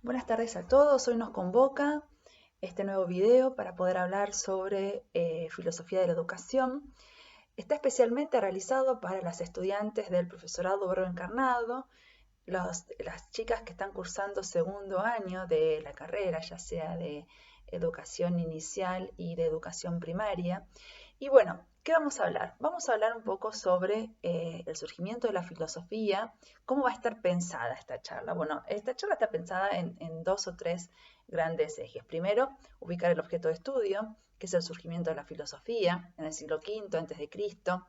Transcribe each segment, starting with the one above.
Buenas tardes a todos. Hoy nos convoca este nuevo video para poder hablar sobre filosofía de la educación. Está especialmente realizado para las estudiantes del profesorado Verbo Encarnado, las chicas que están cursando segundo año de la carrera, ya sea de educación inicial y de educación primaria. Y bueno, ¿qué vamos a hablar? Vamos a hablar un poco sobre el surgimiento de la filosofía, cómo va a estar pensada esta charla. Bueno, esta charla está pensada en dos o tres grandes ejes. Primero, ubicar el objeto de estudio, que es el surgimiento de la filosofía en el siglo V antes de Cristo.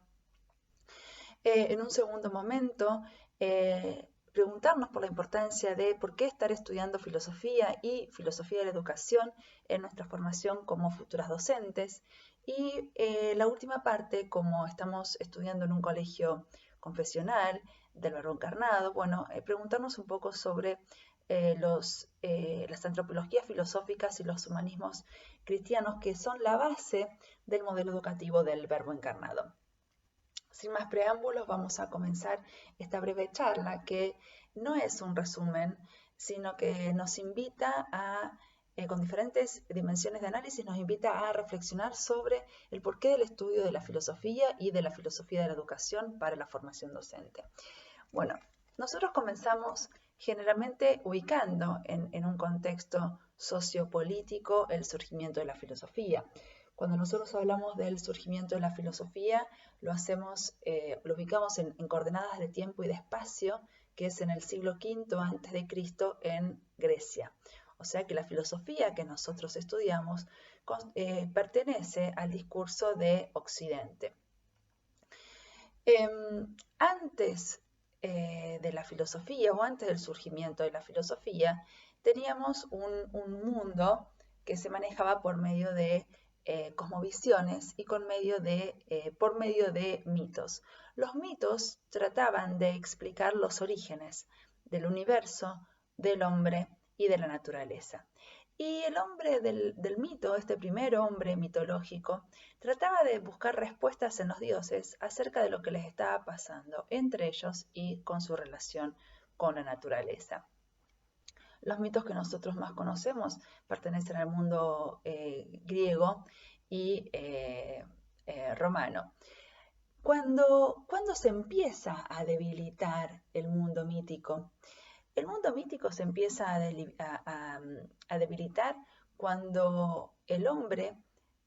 En un segundo momento, preguntarnos por la importancia de por qué estar estudiando filosofía y filosofía de la educación en nuestra formación como futuras docentes. Y la última parte, como estamos estudiando en un colegio confesional del Verbo Encarnado, bueno, preguntarnos un poco sobre las antropologías filosóficas y los humanismos cristianos, que son la base del modelo educativo del Verbo Encarnado. Sin más preámbulos, vamos a comenzar esta breve charla que no es un resumen, sino que nos invita con diferentes dimensiones de análisis, nos invita a reflexionar sobre el porqué del estudio de la filosofía y de la filosofía de la educación para la formación docente. Bueno, nosotros comenzamos generalmente ubicando en un contexto sociopolítico el surgimiento de la filosofía. Cuando nosotros hablamos del surgimiento de la filosofía, lo ubicamos en coordenadas de tiempo y de espacio, que es en el siglo V antes de Cristo en Grecia. O sea que la filosofía que nosotros estudiamos pertenece al discurso de Occidente. Antes de la filosofía o antes del surgimiento de la filosofía, teníamos un mundo que se manejaba por medio de cosmovisiones y por medio de mitos. Los mitos trataban de explicar los orígenes del universo, del hombre y de la naturaleza. Y el hombre del mito, este primer hombre mitológico, trataba de buscar respuestas en los dioses acerca de lo que les estaba pasando entre ellos y con su relación con la naturaleza. Los mitos que nosotros más conocemos pertenecen al mundo griego y romano. ¿Cuándo se empieza a debilitar el mundo mítico? El mundo mítico se empieza a debilitar cuando el hombre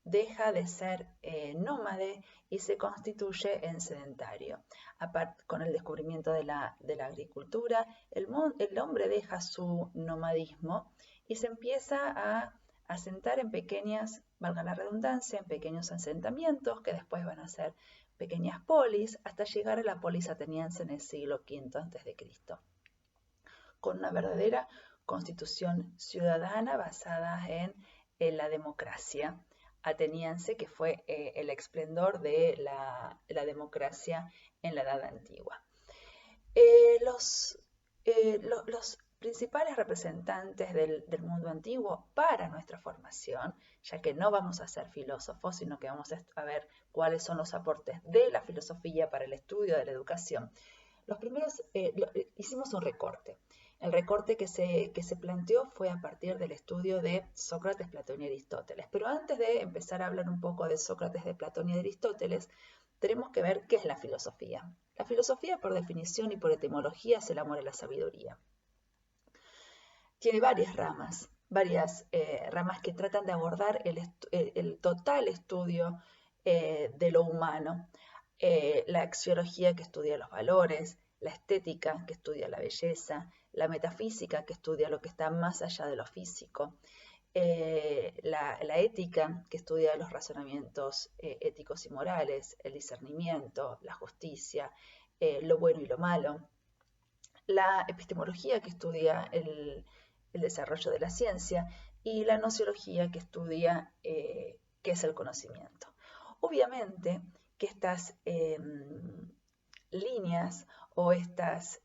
deja de ser nómade y se constituye en sedentario. Con el descubrimiento de la agricultura, el hombre deja su nomadismo y se empieza a asentar en pequeñas, valga la redundancia, en pequeños asentamientos que después van a ser pequeñas polis hasta llegar a la polis ateniense en el siglo V a.C., con una verdadera constitución ciudadana basada en la democracia ateniense, que fue el esplendor de la democracia en la Edad Antigua. Los principales representantes del mundo antiguo para nuestra formación, ya que no vamos a ser filósofos, sino que vamos a ver cuáles son los aportes de la filosofía para el estudio de la educación. Los primeros, hicimos un recorte. El recorte que se planteó fue a partir del estudio de Sócrates, Platón y Aristóteles. Pero antes de empezar a hablar un poco de Sócrates, de Platón y de Aristóteles, tenemos que ver qué es la filosofía. La filosofía, por definición y por etimología, es el amor a la sabiduría. Tiene varias ramas que tratan de abordar el total estudio de lo humano. La axiología, que estudia los valores, la estética, que estudia la belleza, la metafísica, que estudia lo que está más allá de lo físico, la ética, que estudia los razonamientos éticos y morales, el discernimiento, la justicia, lo bueno y lo malo, la epistemología, que estudia el desarrollo de la ciencia, y la nociología, que estudia qué es el conocimiento. Obviamente que estas líneas o estas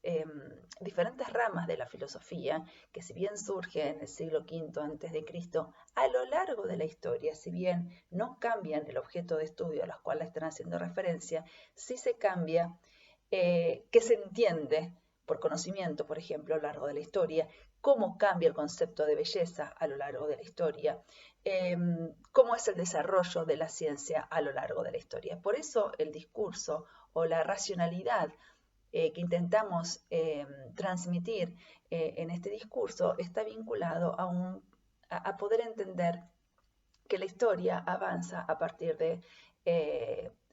diferentes ramas de la filosofía, que si bien surge en el siglo V a.C., a lo largo de la historia, si bien no cambian el objeto de estudio a los cuales están haciendo referencia, sí se cambia qué se entiende por conocimiento, por ejemplo, a lo largo de la historia, cómo cambia el concepto de belleza a lo largo de la historia, cómo es el desarrollo de la ciencia a lo largo de la historia. Por eso el discurso o la racionalidad que intentamos transmitir en este discurso está vinculado a poder entender que la historia avanza a partir de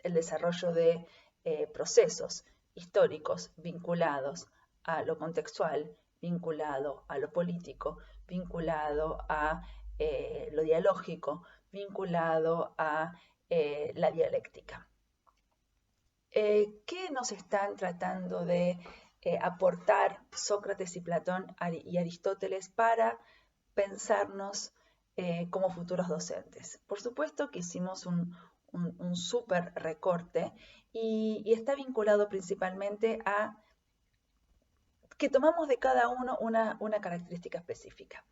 el desarrollo de procesos históricos vinculados a lo contextual, vinculado a lo político, vinculado a lo dialógico, vinculado a la dialéctica. ¿Qué nos están tratando de aportar Sócrates y Platón y Aristóteles para pensarnos como futuros docentes? Por supuesto que hicimos un súper recorte y está vinculado principalmente a que tomamos de cada uno una característica específica.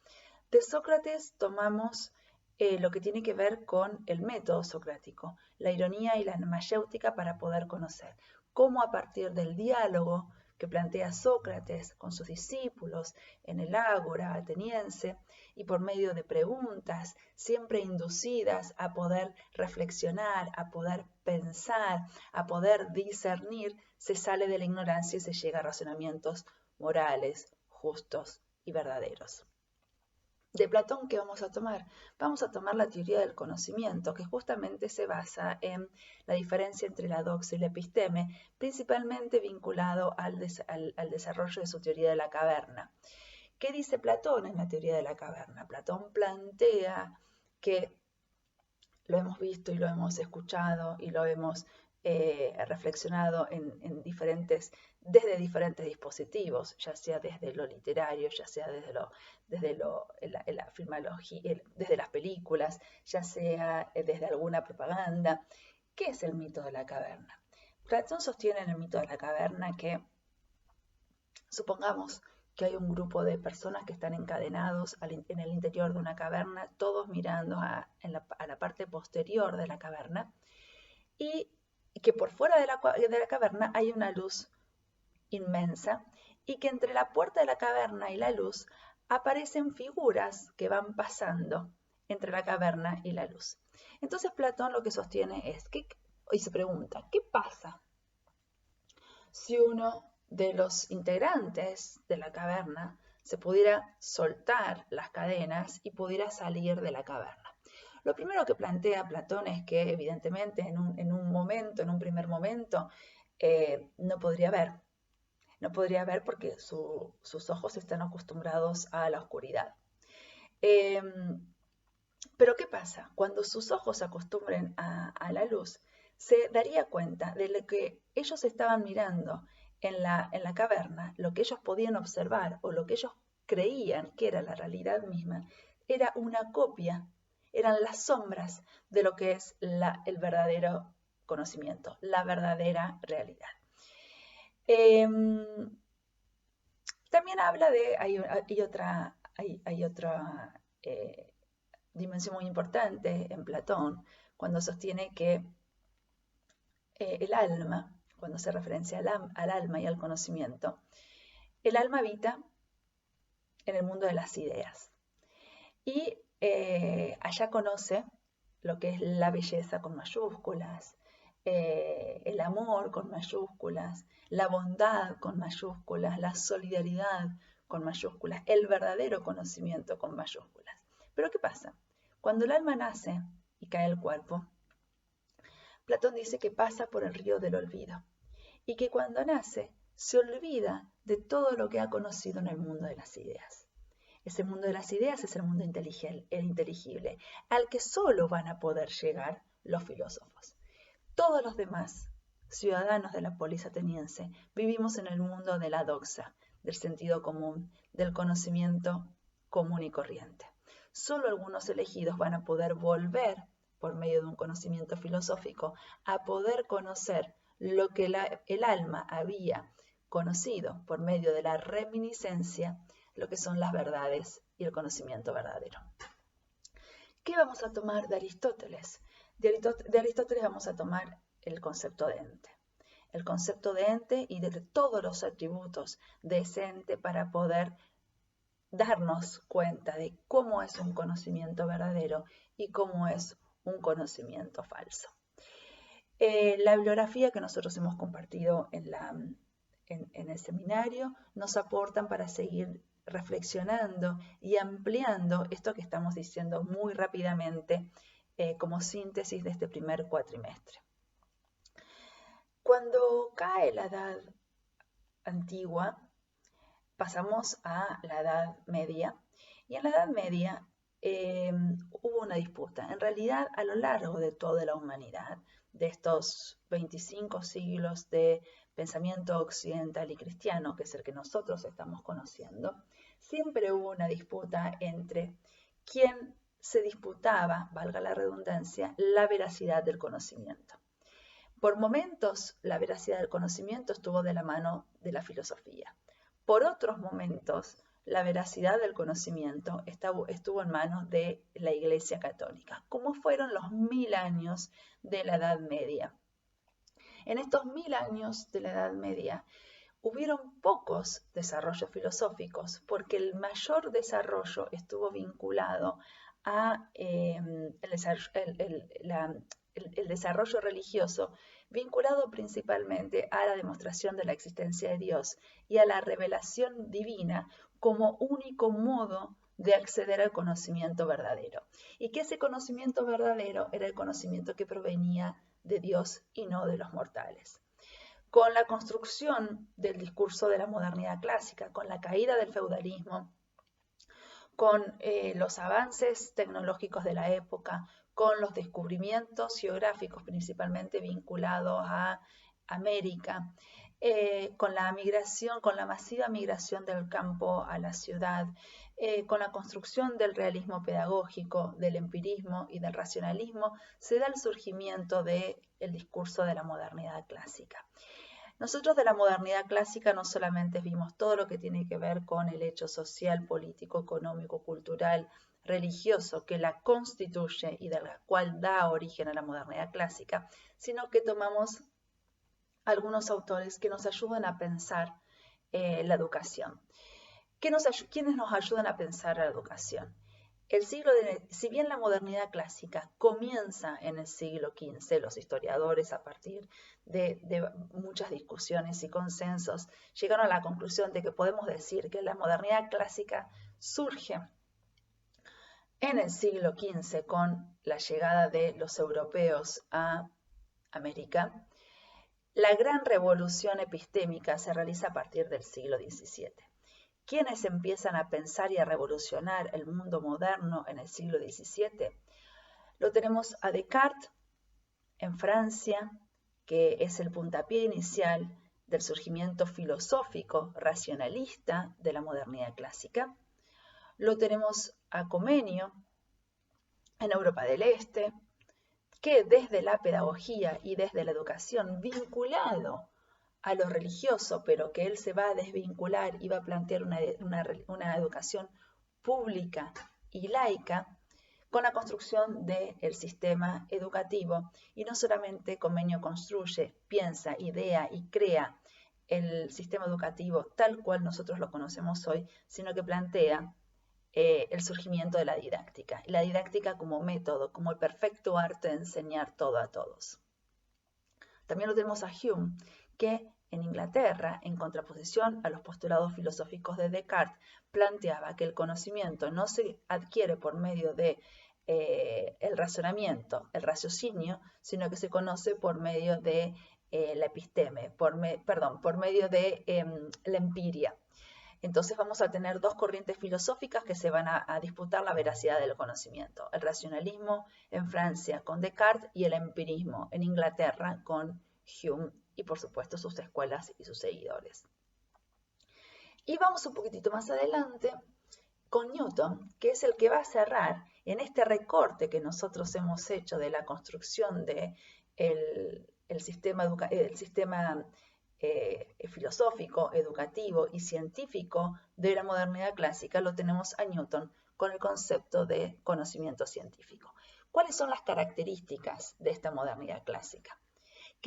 De Sócrates tomamos lo que tiene que ver con el método socrático, la ironía y la mayéutica para poder conocer, cómo a partir del diálogo que plantea Sócrates con sus discípulos en el ágora ateniense y por medio de preguntas siempre inducidas a poder reflexionar, a poder pensar, a poder discernir, se sale de la ignorancia y se llega a razonamientos morales, justos y verdaderos. De Platón, ¿qué vamos a tomar? Vamos a tomar la teoría del conocimiento, que justamente se basa en la diferencia entre la doxa y la episteme, principalmente vinculado al desarrollo de su teoría de la caverna. ¿Qué dice Platón en la teoría de la caverna? Platón plantea que lo hemos visto y lo hemos escuchado y lo hemos reflexionado desde diferentes dispositivos, ya sea desde lo literario, ya sea desde la filmología, desde las películas, ya sea desde alguna propaganda. ¿Qué es el mito de la caverna? Platón sostiene en el mito de la caverna que, supongamos que hay un grupo de personas que están encadenados en el interior de una caverna, todos mirando a la parte posterior de la caverna, y que por fuera de la caverna hay una luz inmensa, y que entre la puerta de la caverna y la luz aparecen figuras que van pasando entre la caverna y la luz. Entonces Platón lo que sostiene es y se pregunta, ¿qué pasa si uno de los integrantes de la caverna se pudiera soltar las cadenas y pudiera salir de la caverna? Lo primero que plantea Platón es que evidentemente en un primer momento, no podría ver. No podría ver porque sus ojos están acostumbrados a la oscuridad. Pero ¿qué pasa? Cuando sus ojos se acostumbren a la luz, se daría cuenta de lo que ellos estaban mirando en la caverna, lo que ellos podían observar o lo que ellos creían que era la realidad misma, era una copia, eran las sombras de lo que es el verdadero conocimiento, la verdadera realidad. También habla hay otra dimensión muy importante en Platón, cuando sostiene que el alma, cuando se referencia al alma y al conocimiento, el alma habita en el mundo de las ideas y allá conoce lo que es la belleza con mayúsculas, el amor con mayúsculas, la bondad con mayúsculas, la solidaridad con mayúsculas, el verdadero conocimiento con mayúsculas. Pero ¿qué pasa? Cuando el alma nace y cae el cuerpo, Platón dice que pasa por el río del olvido y que cuando nace se olvida de todo lo que ha conocido en el mundo de las ideas. Ese mundo de las ideas es el mundo inteligible, al que solo van a poder llegar los filósofos. Todos los demás ciudadanos de la polis ateniense vivimos en el mundo de la doxa, del sentido común, del conocimiento común y corriente. Solo algunos elegidos van a poder volver, por medio de un conocimiento filosófico, a poder conocer lo que el alma había conocido por medio de la reminiscencia, lo que son las verdades y el conocimiento verdadero. ¿Qué vamos a tomar de Aristóteles? De Aristóteles vamos a tomar el concepto de ente. el concepto de ente y de todos los atributos de ese ente para poder darnos cuenta de cómo es un conocimiento verdadero y cómo es un conocimiento falso. La bibliografía que nosotros hemos compartido en el seminario nos aportan para seguir reflexionando y ampliando esto que estamos diciendo muy rápidamente como síntesis de este primer cuatrimestre. Cuando cae la Edad Antigua, pasamos a la Edad Media, y en la Edad Media hubo una disputa. En realidad, a lo largo de toda la humanidad, de estos 25 siglos de pensamiento occidental y cristiano, que es el que nosotros estamos conociendo, siempre hubo una disputa entre quién se disputaba, valga la redundancia, la veracidad del conocimiento. Por momentos, la veracidad del conocimiento estuvo de la mano de la filosofía. Por otros momentos, la veracidad del conocimiento estuvo en manos de la Iglesia Católica, como fueron los 1000 años de la Edad Media. En estos 1000 años de la Edad Media hubieron pocos desarrollos filosóficos, porque el mayor desarrollo estuvo vinculado a el desarrollo religioso, vinculado principalmente a la demostración de la existencia de Dios y a la revelación divina como único modo de acceder al conocimiento verdadero. Y que ese conocimiento verdadero era el conocimiento que provenía de Dios y no de los mortales. Con la construcción del discurso de la modernidad clásica, con la caída del feudalismo, con los avances tecnológicos de la época, con los descubrimientos geográficos principalmente vinculados a América, con la migración, con la masiva migración del campo a la ciudad, con la construcción del realismo pedagógico, del empirismo y del racionalismo, se da el surgimiento del discurso de la modernidad clásica. Nosotros de la modernidad clásica no solamente vimos todo lo que tiene que ver con el hecho social, político, económico, cultural, religioso que la constituye y de la cual da origen a la modernidad clásica, sino que tomamos algunos autores que nos ayudan a pensar la educación. ¿Quiénes nos ayudan a pensar la educación? Si bien la modernidad clásica comienza en el siglo XV, los historiadores a partir de muchas discusiones y consensos llegaron a la conclusión de que podemos decir que la modernidad clásica surge en el siglo XV con la llegada de los europeos a América. La gran revolución epistémica se realiza a partir del siglo XVII. ¿Quiénes empiezan a pensar y a revolucionar el mundo moderno en el siglo XVII? Lo tenemos a Descartes en Francia, que es el puntapié inicial del surgimiento filosófico racionalista de la modernidad clásica. Lo tenemos a Comenio en Europa del Este, que desde la pedagogía y desde la educación vinculado a lo religioso, pero que él se va a desvincular y va a plantear una educación pública y laica con la construcción del sistema educativo. Y no solamente Comenio construye, piensa, idea y crea el sistema educativo tal cual nosotros lo conocemos hoy, sino que plantea el surgimiento de la didáctica como método, como el perfecto arte de enseñar todo a todos. También lo tenemos a Hume, que en Inglaterra, en contraposición a los postulados filosóficos de Descartes, planteaba que el conocimiento no se adquiere por medio de el razonamiento, el raciocinio, sino que se conoce por medio de la episteme, por medio de la empiria. Entonces vamos a tener dos corrientes filosóficas que se van a disputar la veracidad del conocimiento. El racionalismo en Francia con Descartes y el empirismo en Inglaterra con Hume y por supuesto sus escuelas y sus seguidores. Y vamos un poquitito más adelante con Newton, que es el que va a cerrar en este recorte que nosotros hemos hecho de la construcción del sistema filosófico, educativo y científico de la modernidad clásica. Lo tenemos a Newton con el concepto de conocimiento científico. ¿Cuáles son las características de esta modernidad clásica?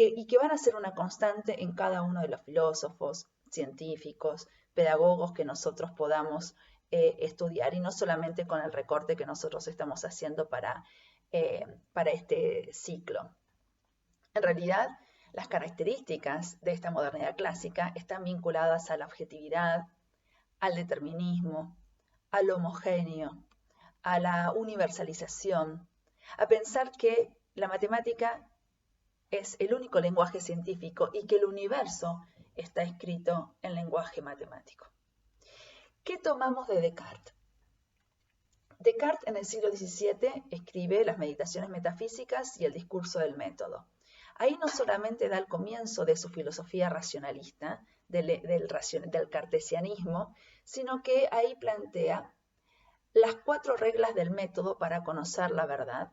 y que van a ser una constante en cada uno de los filósofos, científicos, pedagogos que nosotros podamos estudiar, y no solamente con el recorte que nosotros estamos haciendo para este ciclo. En realidad, las características de esta modernidad clásica están vinculadas a la objetividad, al determinismo, al homogéneo, a la universalización, a pensar que la matemática es el único lenguaje científico y que el universo está escrito en lenguaje matemático. ¿Qué tomamos de Descartes? Descartes en el siglo XVII escribe las Meditaciones metafísicas y el discurso del método. Ahí no solamente da el comienzo de su filosofía racionalista, del cartesianismo, sino que ahí plantea las 4 reglas del método para conocer la verdad.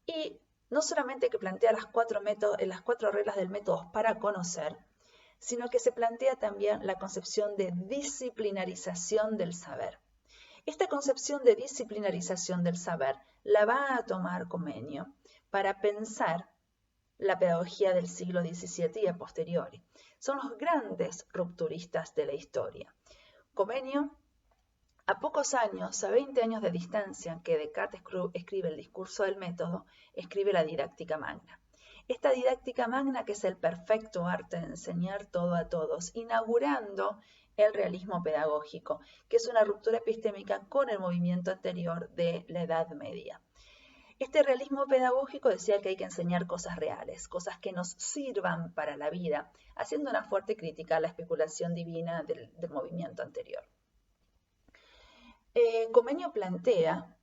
Y no solamente que plantea las 4 reglas del método para conocer, sino que se plantea también la concepción de disciplinarización del saber. Esta concepción de disciplinarización del saber la va a tomar Comenio para pensar la pedagogía del siglo XVII y a posteriori. Son los grandes rupturistas de la historia. Comenio, a pocos años, a 20 años de distancia que Descartes escribe el discurso del método, escribe la Didáctica Magna. Esta Didáctica Magna, que es el perfecto arte de enseñar todo a todos, inaugurando el realismo pedagógico, que es una ruptura epistémica con el movimiento anterior de la Edad Media. Este realismo pedagógico decía que hay que enseñar cosas reales, cosas que nos sirvan para la vida, haciendo una fuerte crítica a la especulación divina del movimiento anterior. Comenio plantea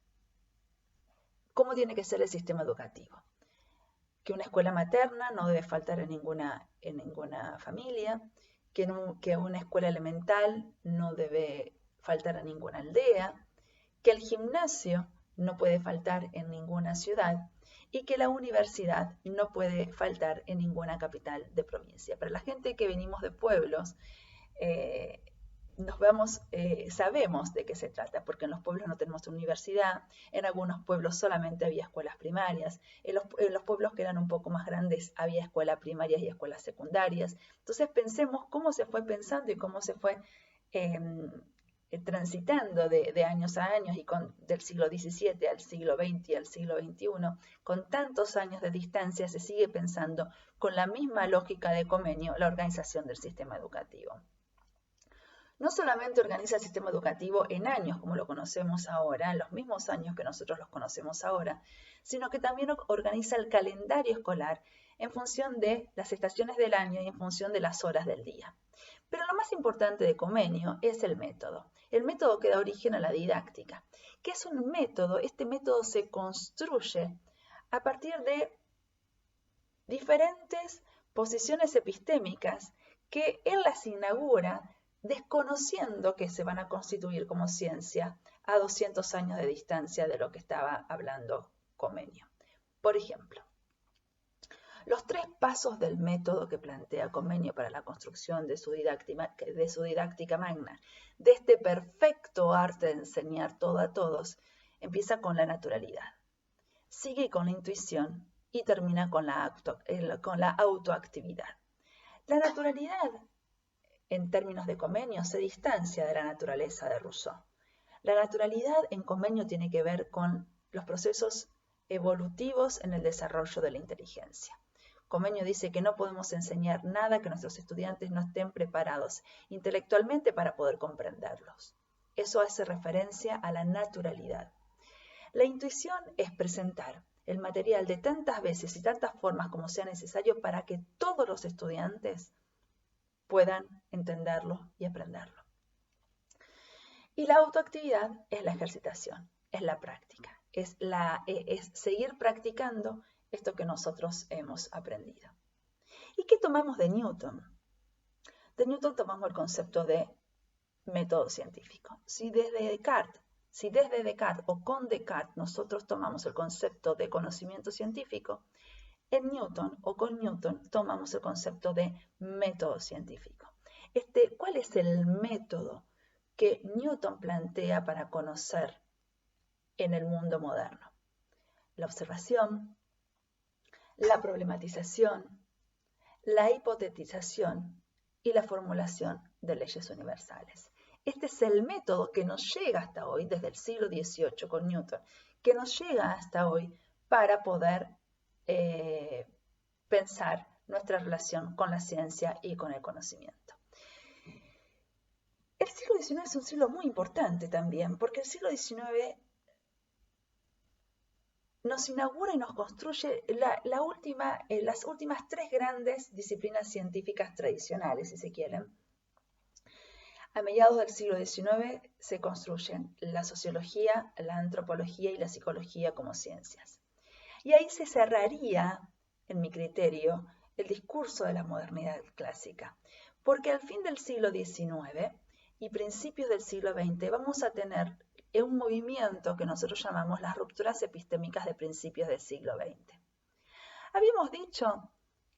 cómo tiene que ser el sistema educativo. Que una escuela materna no debe faltar en ninguna familia, que una escuela elemental no debe faltar en ninguna aldea, que el gimnasio no puede faltar en ninguna ciudad y que la universidad no puede faltar en ninguna capital de provincia. Para la gente que venimos de pueblos, sabemos de qué se trata, porque en los pueblos no tenemos universidad, en algunos pueblos solamente había escuelas primarias, en los pueblos que eran un poco más grandes había escuelas primarias y escuelas secundarias. Entonces pensemos cómo se fue pensando y cómo se fue transitando de años a años y del siglo XVII al siglo XX y al siglo XXI, con tantos años de distancia se sigue pensando con la misma lógica de Comenio la organización del sistema educativo. No solamente organiza el sistema educativo en años, como lo conocemos ahora, en los mismos años que nosotros los conocemos ahora, sino que también organiza el calendario escolar en función de las estaciones del año y en función de las horas del día. Pero lo más importante de Comenio es el método que da origen a la didáctica. ¿Qué es un método? Este método se construye a partir de diferentes posiciones epistémicas que él las inaugura desconociendo que se van a constituir como ciencia a 200 años de distancia de lo que estaba hablando Comenio. Por ejemplo, los 3 pasos del método que plantea Comenio para la construcción de su didáctica magna, de este perfecto arte de enseñar todo a todos, empieza con la naturalidad, sigue con la intuición y termina con la autoactividad. La naturalidad, en términos de Comenio, se distancia de la naturaleza de Rousseau. La naturalidad en Comenio tiene que ver con los procesos evolutivos en el desarrollo de la inteligencia. Comenio dice que no podemos enseñar nada que nuestros estudiantes no estén preparados intelectualmente para poder comprenderlos. Eso hace referencia a la naturalidad. La intuición es presentar el material de tantas veces y tantas formas como sea necesario para que todos los estudiantes puedan entenderlo y aprenderlo. Y la autoactividad es la ejercitación, es la práctica, es seguir practicando esto que nosotros hemos aprendido. ¿Y qué tomamos de Newton? De Newton tomamos el concepto de método científico. Si desde Descartes o con Descartes nosotros tomamos el concepto de conocimiento científico, en Newton o con Newton tomamos el concepto de método científico. ¿Cuál es el método que Newton plantea para conocer en el mundo moderno? La observación, la problematización, la hipotetización y la formulación de leyes universales. Este es el método que nos llega hasta hoy, desde el siglo XVIII con Newton, que nos llega hasta hoy para poder pensar nuestra relación con la ciencia y con el conocimiento. El siglo XIX es un siglo muy importante también, porque el siglo XIX nos inaugura y nos construye las últimas tres grandes disciplinas científicas tradicionales, si se quieren. A mediados del siglo XIX se construyen la sociología, la antropología y la psicología como ciencias. Y ahí se cerraría, en mi criterio, el discurso de la modernidad clásica, porque al fin del siglo XIX y principios del siglo XX vamos a tener un movimiento que nosotros llamamos las rupturas epistémicas de principios del siglo XX. Habíamos dicho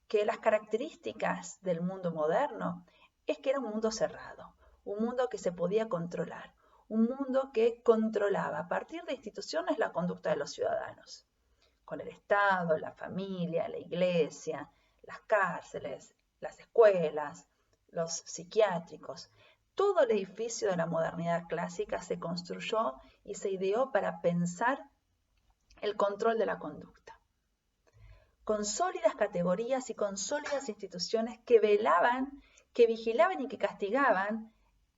que las características del mundo moderno es que era un mundo cerrado, un mundo que se podía controlar, un mundo que controlaba a partir de instituciones la conducta de los ciudadanos, con el Estado, la familia, la iglesia, las cárceles, las escuelas, los psiquiátricos. Todo el edificio de la modernidad clásica se construyó y se ideó para pensar el control de la conducta, con sólidas categorías y con sólidas instituciones que velaban, que vigilaban y que castigaban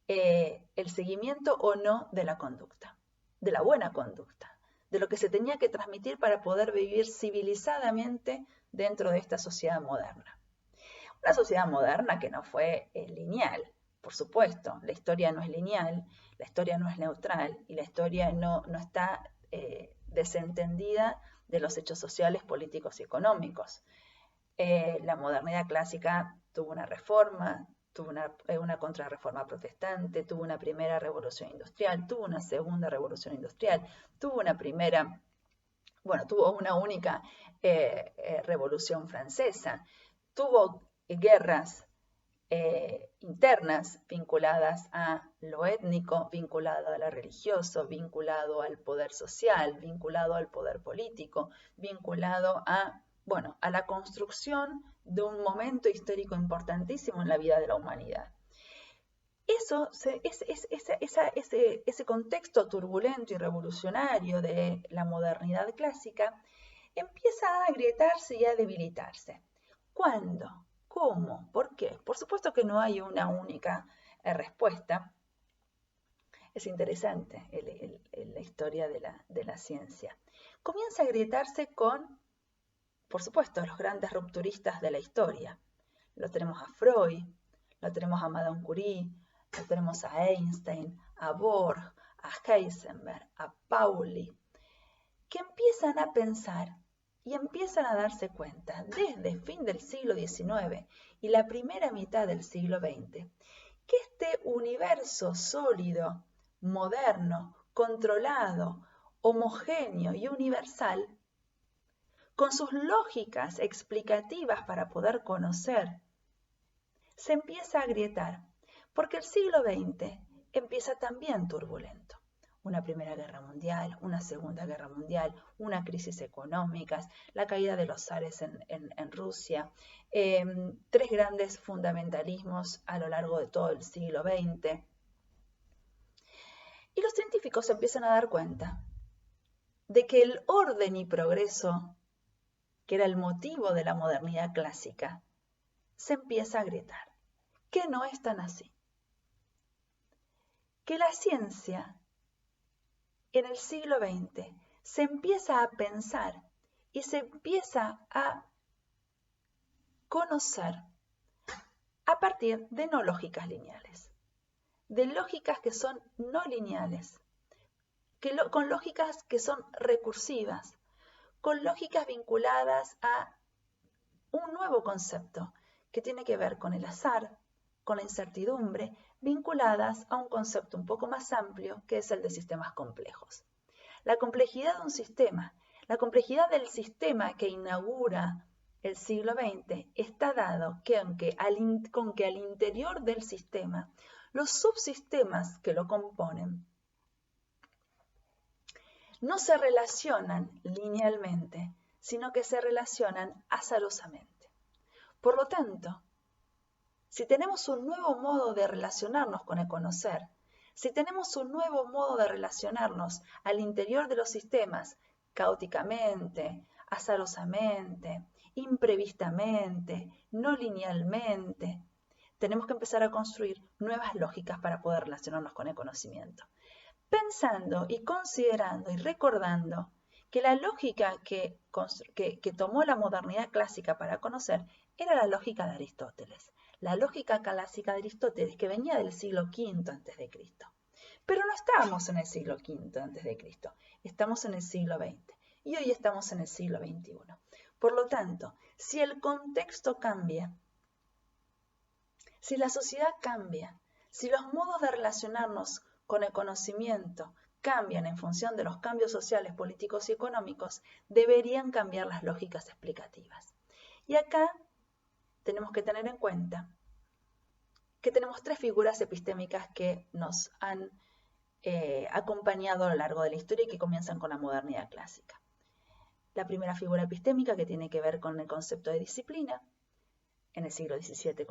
el seguimiento o no de la conducta, de la buena conducta, de lo que se tenía que transmitir para poder vivir civilizadamente dentro de esta sociedad moderna. Una sociedad moderna que no fue lineal. Por supuesto, la historia no es lineal, la historia no es neutral y la historia no está desentendida de los hechos sociales, políticos y económicos. La modernidad clásica tuvo una reforma, tuvo una contrarreforma protestante, tuvo una primera revolución industrial, tuvo una segunda revolución industrial, tuvo una única revolución francesa, tuvo guerras internas vinculadas a lo étnico, vinculado a lo religioso, vinculado al poder social, vinculado al poder político, vinculado a la construcción de un momento histórico importantísimo en la vida de la humanidad. Ese contexto turbulento y revolucionario de la modernidad clásica empieza a agrietarse y a debilitarse. ¿Cuándo? ¿Cómo? ¿Por qué? Por supuesto que no hay una única respuesta. Es interesante la historia de la ciencia. Comienza a agrietarse con, por supuesto, los grandes rupturistas de la historia. Lo tenemos a Freud, lo tenemos a Madame Curie, lo tenemos a Einstein, a Bohr, a Heisenberg, a Pauli, que empiezan a pensar y empiezan a darse cuenta desde el fin del siglo XIX y la primera mitad del siglo XX que este universo sólido, moderno, controlado, homogéneo y universal, con sus lógicas explicativas para poder conocer, se empieza a agrietar, porque el siglo XX empieza también turbulento. Una Primera Guerra Mundial, una Segunda Guerra Mundial, una crisis económica, la caída de los zares en Rusia, tres grandes fundamentalismos a lo largo de todo el siglo XX. Y los científicos se empiezan a dar cuenta de que el orden y progreso, que era el motivo de la modernidad clásica, se empieza a agrietar, que no es tan así. Que la ciencia en el siglo XX se empieza a pensar y se empieza a conocer a partir de no lógicas lineales, de lógicas que son no lineales, con lógicas que son recursivas, con lógicas vinculadas a un nuevo concepto que tiene que ver con el azar, con la incertidumbre, vinculadas a un concepto un poco más amplio que es el de sistemas complejos. La complejidad de un sistema, la complejidad del sistema que inaugura el siglo XX está dado con que al interior del sistema los subsistemas que lo componen no se relacionan linealmente, sino que se relacionan azarosamente. Por lo tanto, si tenemos un nuevo modo de relacionarnos con el conocer, si tenemos un nuevo modo de relacionarnos al interior de los sistemas, caóticamente, azarosamente, imprevistamente, no linealmente, tenemos que empezar a construir nuevas lógicas para poder relacionarnos con el conocimiento. Pensando y considerando y recordando que la lógica que tomó la modernidad clásica para conocer era la lógica de Aristóteles. La lógica clásica de Aristóteles que venía del siglo V a.C. Pero no estábamos en el siglo V a.C., estamos en el siglo XX y hoy estamos en el siglo XXI. Por lo tanto, si el contexto cambia, si la sociedad cambia, si los modos de relacionarnos con el conocimiento cambian en función de los cambios sociales, políticos y económicos, deberían cambiar las lógicas explicativas. Y acá tenemos que tener en cuenta que tenemos tres figuras epistémicas que nos han acompañado a lo largo de la historia y que comienzan con la modernidad clásica. La primera figura epistémica, que tiene que ver con el concepto de disciplina, en el siglo XVII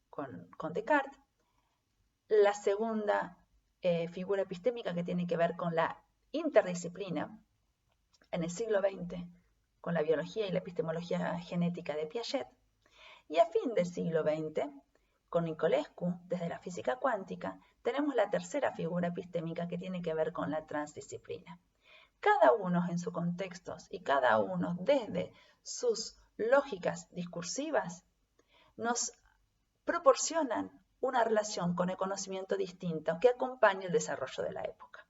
con Descartes. La segunda figura epistémica, que tiene que ver con la interdisciplina, en el siglo XX, con la biología y la epistemología genética de Piaget. Y a fin del siglo XX, con Nicolescu, desde la física cuántica, tenemos la tercera figura epistémica que tiene que ver con la transdisciplina. Cada uno en sus contextos y cada uno desde sus lógicas discursivas nos proporcionan una relación con el conocimiento distinto que acompaña el desarrollo de la época.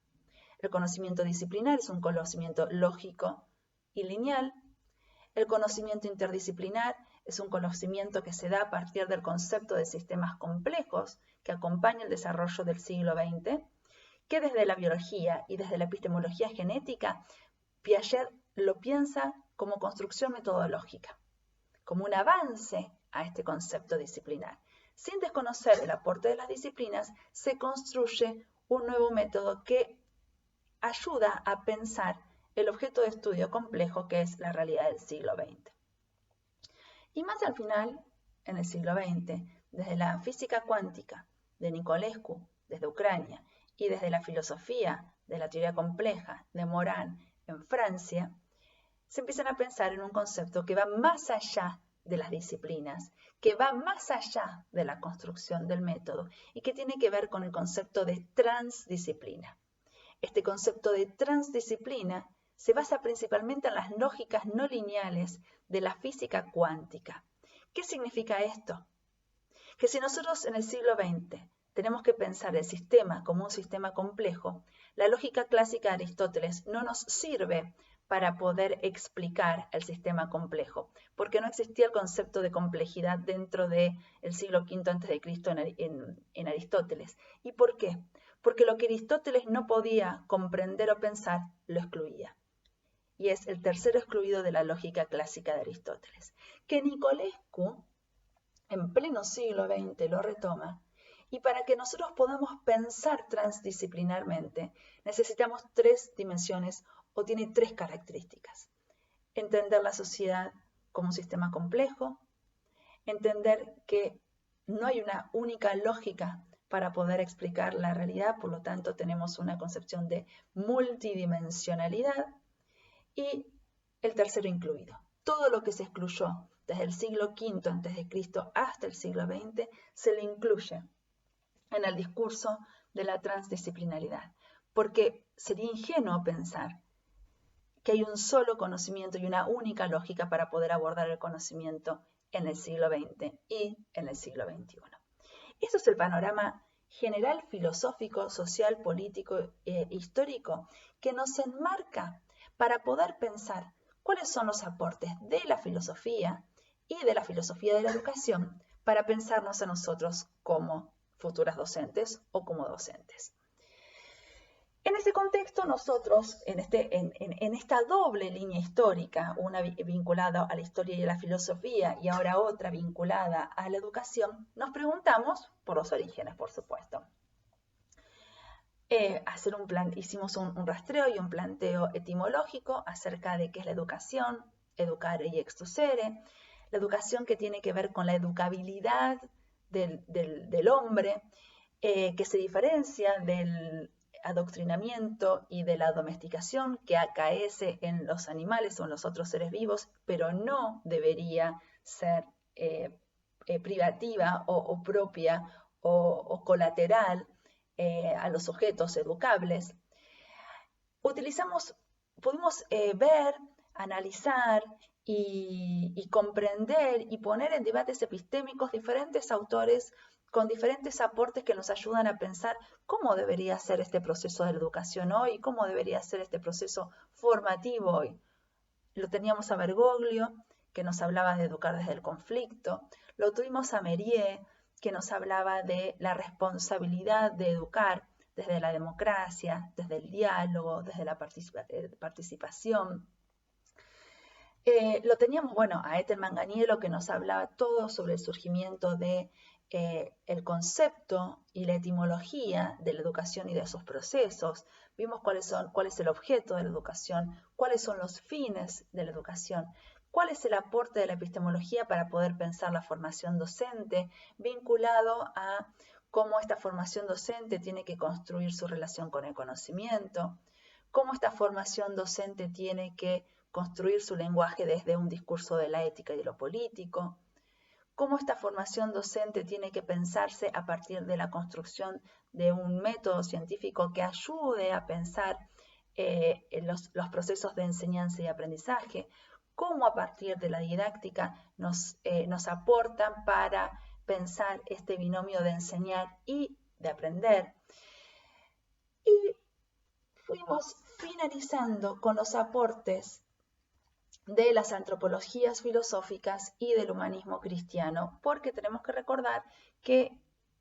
El conocimiento disciplinar es un conocimiento lógico y lineal. El conocimiento interdisciplinar es un conocimiento que se da a partir del concepto de sistemas complejos que acompaña el desarrollo del siglo XX, que desde la biología y desde la epistemología genética, Piaget lo piensa como construcción metodológica, como un avance a este concepto disciplinar. Sin desconocer el aporte de las disciplinas, se construye un nuevo método que ayuda a pensar el objeto de estudio complejo que es la realidad del siglo XX. Y más al final, en el siglo XX, desde la física cuántica de Nicolescu, desde Ucrania, y desde la filosofía de la teoría compleja de Morán en Francia, se empiezan a pensar en un concepto que va más allá de las disciplinas, que va más allá de la construcción del método y que tiene que ver con el concepto de transdisciplina. Este concepto de transdisciplina se basa principalmente en las lógicas no lineales de la física cuántica. ¿Qué significa esto? Que si nosotros en el siglo XX tenemos que pensar el sistema como un sistema complejo, la lógica clásica de Aristóteles no nos sirve para poder explicar el sistema complejo, porque no existía el concepto de complejidad dentro del siglo V a.C. en Aristóteles. ¿Y por qué? Porque lo que Aristóteles no podía comprender o pensar, lo excluía. Y es el tercero excluido de la lógica clásica de Aristóteles, que Nicolescu, en pleno siglo XX, lo retoma. Y para que nosotros podamos pensar transdisciplinarmente, necesitamos tres dimensiones o tiene tres características. Entender la sociedad como un sistema complejo, entender que no hay una única lógica para poder explicar la realidad, por lo tanto tenemos una concepción de multidimensionalidad, y el tercero incluido. Todo lo que se excluyó desde el siglo V a.C. hasta el siglo XX se le incluye en el discurso de la transdisciplinaridad, porque sería ingenuo pensar que hay un solo conocimiento y una única lógica para poder abordar el conocimiento en el siglo XX y en el siglo XXI. Esto es el panorama general filosófico, social, político e histórico que nos enmarca para poder pensar cuáles son los aportes de la filosofía y de la filosofía de la educación para pensarnos a nosotros como futuras docentes o como docentes. En este contexto, nosotros, en esta doble línea histórica, una vinculada a la historia y a la filosofía y ahora otra vinculada a la educación, nos preguntamos por los orígenes, por supuesto. Hicimos un rastreo y un planteo etimológico acerca de qué es la educación, educare y exducere, la educación que tiene que ver con la educabilidad del hombre, que se diferencia del adoctrinamiento y de la domesticación que acaece en los animales o en los otros seres vivos, pero no debería ser privativa o propia o colateral a los sujetos educables. Pudimos ver, analizar y comprender y poner en debates epistémicos diferentes autores con diferentes aportes que nos ayudan a pensar cómo debería ser este proceso de la educación hoy, cómo debería ser este proceso formativo hoy. Lo teníamos a Bergoglio, que nos hablaba de educar desde el conflicto. Lo tuvimos a Mérier, que nos hablaba de la responsabilidad de educar desde la democracia, desde el diálogo, desde la participación. Lo teníamos, bueno, a Ethel Manganiello, que nos hablaba todo sobre el surgimiento de el concepto y la etimología de la educación y de sus procesos. Vimos cuál es el objeto de la educación, cuáles son los fines de la educación, cuál es el aporte de la epistemología para poder pensar la formación docente, vinculado a cómo esta formación docente tiene que construir su relación con el conocimiento, cómo esta formación docente tiene que construir su lenguaje desde un discurso de la ética y de lo político, cómo esta formación docente tiene que pensarse a partir de la construcción de un método científico que ayude a pensar los procesos de enseñanza y aprendizaje, cómo a partir de la didáctica nos aportan para pensar este binomio de enseñar y de aprender. Y fuimos finalizando con los aportes de las antropologías filosóficas y del humanismo cristiano, porque tenemos que recordar que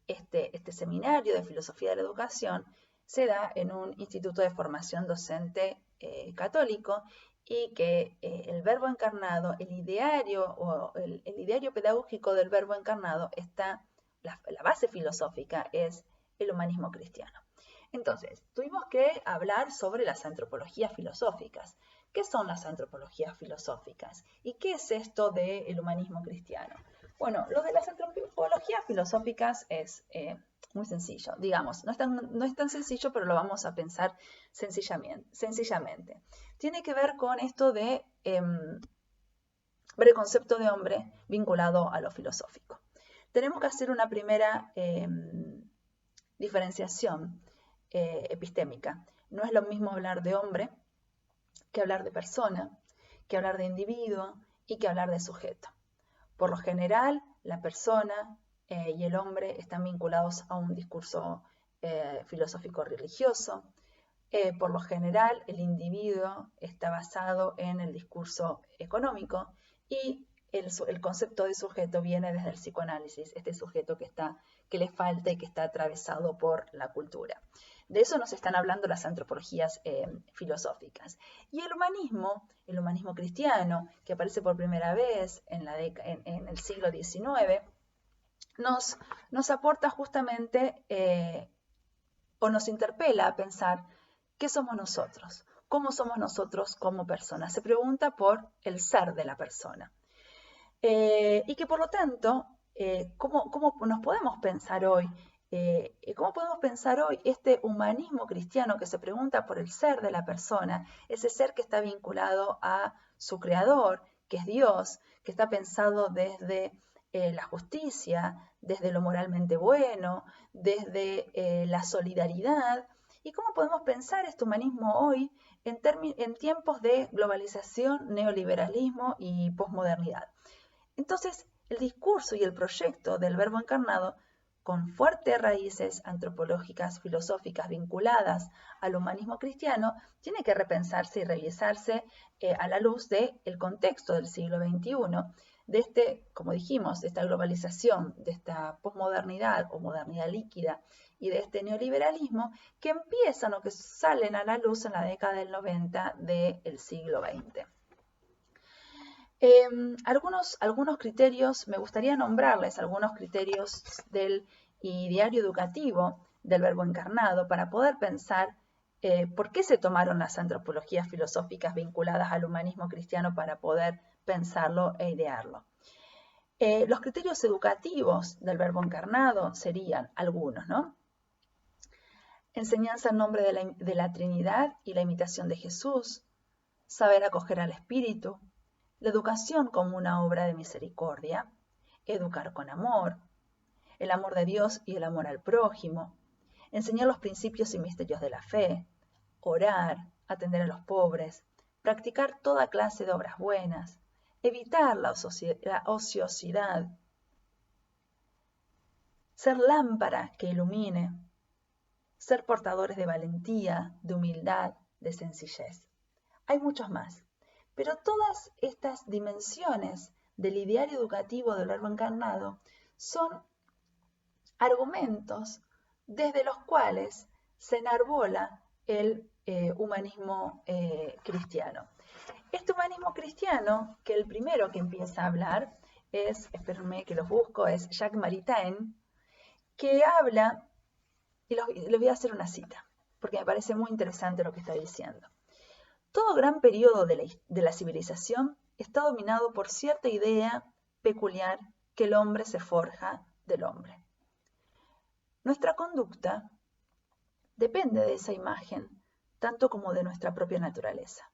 este seminario de filosofía de la educación se da en un instituto de formación docente católico y que el Verbo encarnado, el ideario pedagógico del Verbo encarnado está, la base filosófica es el humanismo cristiano. Entonces, tuvimos que hablar sobre las antropologías filosóficas. ¿Qué son las antropologías filosóficas? ¿Y qué es esto del humanismo cristiano? Bueno, lo de las antropologías filosóficas es muy sencillo, digamos, no es tan sencillo, pero lo vamos a pensar sencillamente. Tiene que ver con esto de ver el concepto de hombre vinculado a lo filosófico. Tenemos que hacer una primera diferenciación epistémica. No es lo mismo hablar de hombre que hablar de persona, que hablar de individuo y que hablar de sujeto. Por lo general, la persona y el hombre están vinculados a un discurso filosófico religioso. Por lo general, el individuo está basado en el discurso económico y el concepto de sujeto viene desde el psicoanálisis, este sujeto que le falta y que está atravesado por la cultura. De eso nos están hablando las antropologías filosóficas. Y el humanismo cristiano, que aparece por primera vez en el siglo XIX, nos aporta justamente o nos interpela a pensar qué somos nosotros, cómo somos nosotros como personas. Se pregunta por el ser de la persona. Y que por lo tanto, ¿cómo nos podemos pensar hoy? ¿Cómo podemos pensar hoy este humanismo cristiano que se pregunta por el ser de la persona, ese ser que está vinculado a su creador, que es Dios, que está pensado desde la justicia, desde lo moralmente bueno, desde la solidaridad? ¿Y cómo podemos pensar este humanismo hoy en tiempos de globalización, neoliberalismo y posmodernidad? Entonces, el discurso y el proyecto del Verbo encarnado, con fuertes raíces antropológicas, filosóficas vinculadas al humanismo cristiano, tiene que repensarse y revisarse a la luz del contexto del siglo XXI, de como dijimos, de esta globalización, de esta posmodernidad o modernidad líquida y de este neoliberalismo que empiezan o que salen a la luz en la década del 90 del siglo XX. Algunos criterios, me gustaría nombrarles algunos criterios del ideario educativo del Verbo encarnado para poder pensar por qué se tomaron las antropologías filosóficas vinculadas al humanismo cristiano para poder pensarlo e idearlo. Los criterios educativos del Verbo encarnado serían algunos, ¿no? Enseñanza en nombre de la Trinidad y la imitación de Jesús, saber acoger al Espíritu, la educación como una obra de misericordia, educar con amor, el amor de Dios y el amor al prójimo, enseñar los principios y misterios de la fe, orar, atender a los pobres, practicar toda clase de obras buenas, evitar la ociosidad, ser lámpara que ilumine, ser portadores de valentía, de humildad, de sencillez. Hay muchos más, pero todas estas dimensiones del ideal educativo del Verbo encarnado son argumentos desde los cuales se enarbola el humanismo cristiano. Este humanismo cristiano, que el primero que empieza a hablar es, espérenme que los busco, es Jacques Maritain, que habla, y les voy a hacer una cita, porque me parece muy interesante lo que está diciendo. Todo gran periodo de la civilización está dominado por cierta idea peculiar que el hombre se forja del hombre. Nuestra conducta depende de esa imagen, tanto como de nuestra propia naturaleza.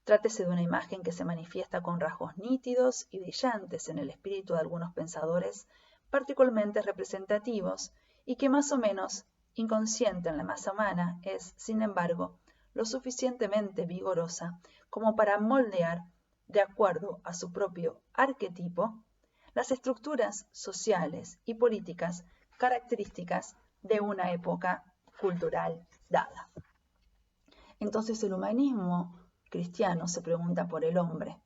Trátese de una imagen que se manifiesta con rasgos nítidos y brillantes en el espíritu de algunos pensadores particularmente representativos y que más o menos inconsciente en la masa humana es, sin embargo, lo suficientemente vigorosa como para moldear, de acuerdo a su propio arquetipo, las estructuras sociales y políticas características de una época cultural dada. Entonces el humanismo cristiano se pregunta por el hombre,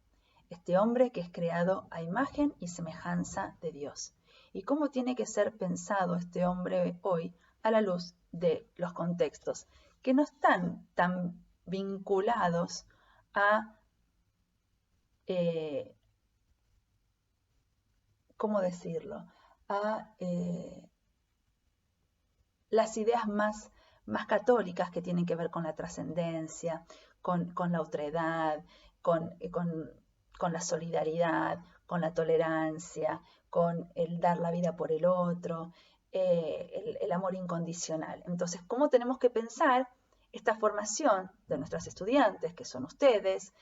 este hombre que es creado a imagen y semejanza de Dios. ¿Y cómo tiene que ser pensado este hombre hoy a la luz de los contextos que no están tan vinculados a, ¿cómo decirlo?, a las ideas más católicas que tienen que ver con la trascendencia, con la otredad, con la solidaridad, con la tolerancia, con el dar la vida por el otro, el amor incondicional. Entonces, ¿cómo tenemos que pensar esta formación de nuestros estudiantes, que son ustedes,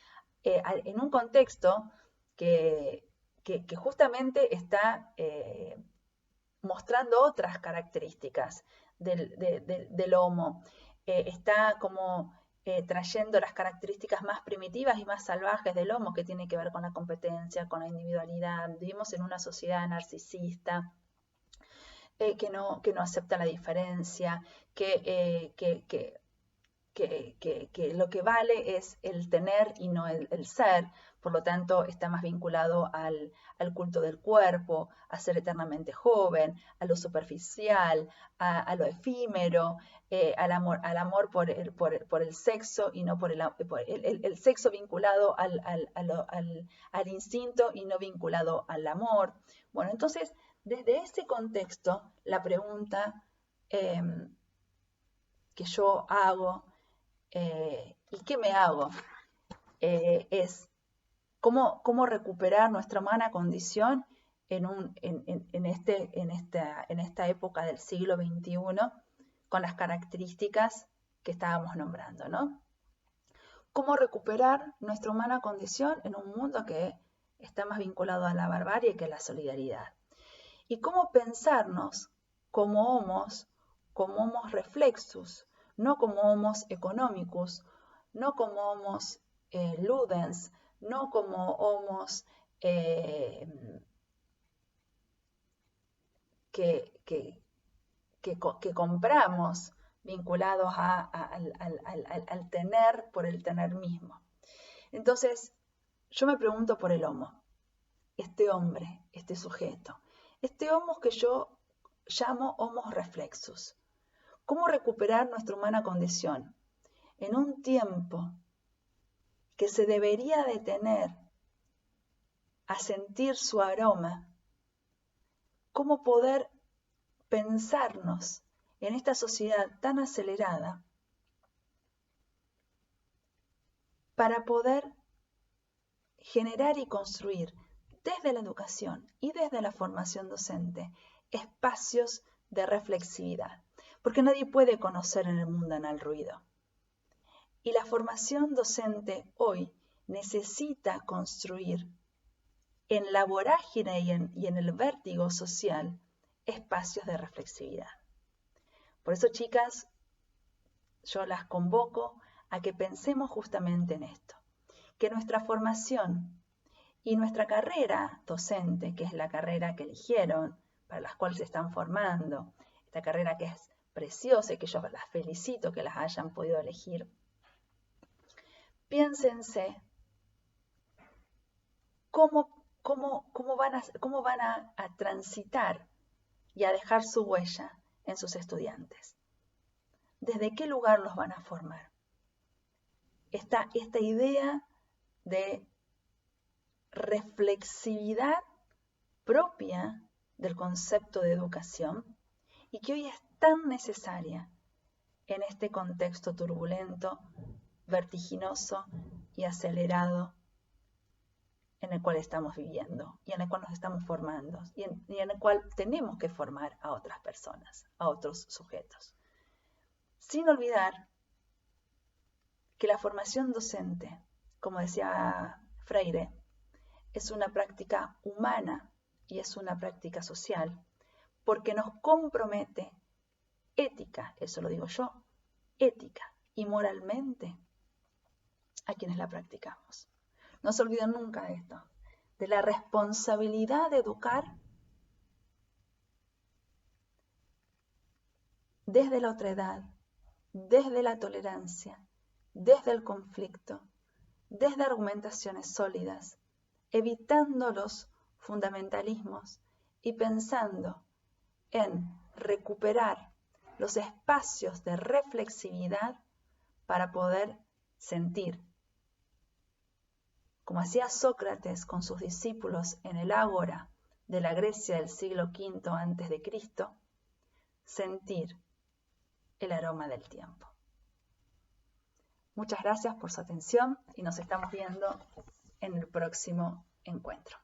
en un contexto que justamente está mostrando otras características del homo? Está como trayendo las características más primitivas y más salvajes del homo, que tiene que ver con la competencia, con la individualidad. Vivimos en una sociedad narcisista, que no acepta la diferencia, que lo que vale es el tener y no el ser. Por lo tanto, está más vinculado al culto del cuerpo, a ser eternamente joven, a lo superficial, a lo efímero, al amor por el sexo y no por el sexo vinculado al instinto y no vinculado al amor. Bueno, entonces, desde ese contexto, la pregunta que yo hago, ¿y qué me hago? Es cómo recuperar nuestra humana condición en esta época del siglo XXI con las características que estábamos nombrando, ¿no? Cómo recuperar nuestra humana condición en un mundo que está más vinculado a la barbarie que a la solidaridad. Y cómo pensarnos como homos reflexus, no como homos economicus, no como homos ludens, no como homos que compramos, vinculados al tener por el tener mismo. Entonces, yo me pregunto por el homo, este hombre, este sujeto, este homo que yo llamo homos reflexus. ¿Cómo recuperar nuestra humana condición en un tiempo que se debería detener a sentir su aroma? ¿Cómo poder pensarnos en esta sociedad tan acelerada para poder generar y construir desde la educación y desde la formación docente espacios de reflexividad, porque nadie puede conocer en el mundanal ruido. Y la formación docente hoy necesita construir en la vorágine y en el vértigo social espacios de reflexividad. Por eso, chicas, yo las convoco a que pensemos justamente en esto, que nuestra formación y nuestra carrera docente, que es la carrera que eligieron, para las cuales se están formando, esta carrera que es preciosa y que yo las felicito que las hayan podido elegir, piénsense cómo van a transitar y a dejar su huella en sus estudiantes. ¿Desde qué lugar los van a formar? Esta idea de reflexividad propia del concepto de educación y que hoy es tan necesaria en este contexto turbulento, vertiginoso y acelerado en el cual estamos viviendo y en el cual nos estamos formando y en el cual tenemos que formar a otras personas, a otros sujetos. Sin olvidar que la formación docente, como decía Freire, es una práctica humana y es una práctica social, porque nos compromete ética, eso lo digo yo, ética y moralmente a quienes la practicamos. No se olviden nunca de esto, de la responsabilidad de educar desde la otredad, desde la tolerancia, desde el conflicto, desde argumentaciones sólidas, evitando los fundamentalismos y pensando en recuperar los espacios de reflexividad para poder sentir. Como hacía Sócrates con sus discípulos en el ágora de la Grecia del siglo V a.C., sentir el aroma del tiempo. Muchas gracias por su atención y nos estamos viendo en el próximo encuentro.